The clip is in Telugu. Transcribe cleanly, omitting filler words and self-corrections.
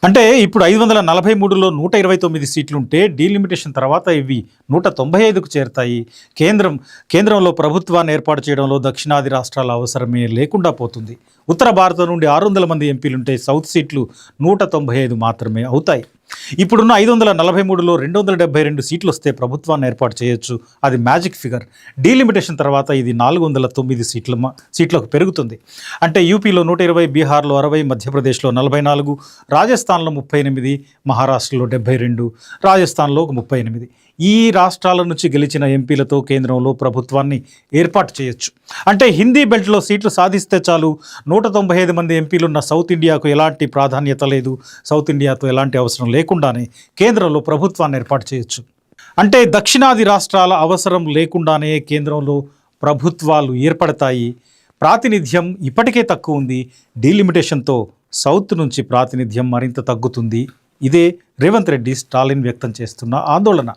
అంటే ఇప్పుడు 543లో 129 సీట్లుంటే డీలిమిటేషన్ తర్వాత ఇవి 195కు చేరతాయి. కేంద్రంలో ప్రభుత్వాన్ని ఏర్పాటు చేయడంలో దక్షిణాది రాష్ట్రాల అవసరమే లేకుండా పోతుంది. ఉత్తర భారతం నుండి 600 మంది ఎంపీలుంటే సౌత్ సీట్లు 195 మాత్రమే అవుతాయి. ఇప్పుడున్న 543లో 272 సీట్లు వస్తే ప్రభుత్వాన్ని ఏర్పాటు చేయొచ్చు. అది మ్యాజిక్ ఫిగర్. డీలిమిటేషన్ తర్వాత ఇది 409 సీట్లకు పెరుగుతుంది. అంటే యూపీలో 120, బీహార్లో 60, మధ్యప్రదేశ్లో 44, రాజస్థాన్లో 38, మహారాష్ట్రలో 72, రాజస్థాన్లో 38. ఈ రాష్ట్రాల నుంచి గెలిచిన ఎంపీలతో కేంద్రంలో ప్రభుత్వాన్ని ఏర్పాటు చేయొచ్చు. అంటే హిందీ బెల్ట్లో సీట్లు సాధిస్తే చాలు. 195 మంది ఎంపీలున్న సౌత్ ఇండియాకు ఎలాంటి ప్రాధాన్యత లేదు. సౌత్ ఇండియాతో ఎలాంటి అవసరం లేకుండానే కేంద్రంలో ప్రభుత్వాన్ని ఏర్పాటు చేయొచ్చు. అంటే దక్షిణాది రాష్ట్రాల అవసరం లేకుండానే కేంద్రంలో ప్రభుత్వాలు ఏర్పడతాయి. ప్రాతినిధ్యం ఇప్పటికే తక్కువ ఉంది. డీలిమిటేషన్తో సౌత్ నుంచి ప్రాతినిధ్యం మరింత తగ్గుతుంది. ఇదే రేవంత్ రెడ్డి, స్టాలిన్ వ్యక్తం చేస్తున్న ఆందోళన.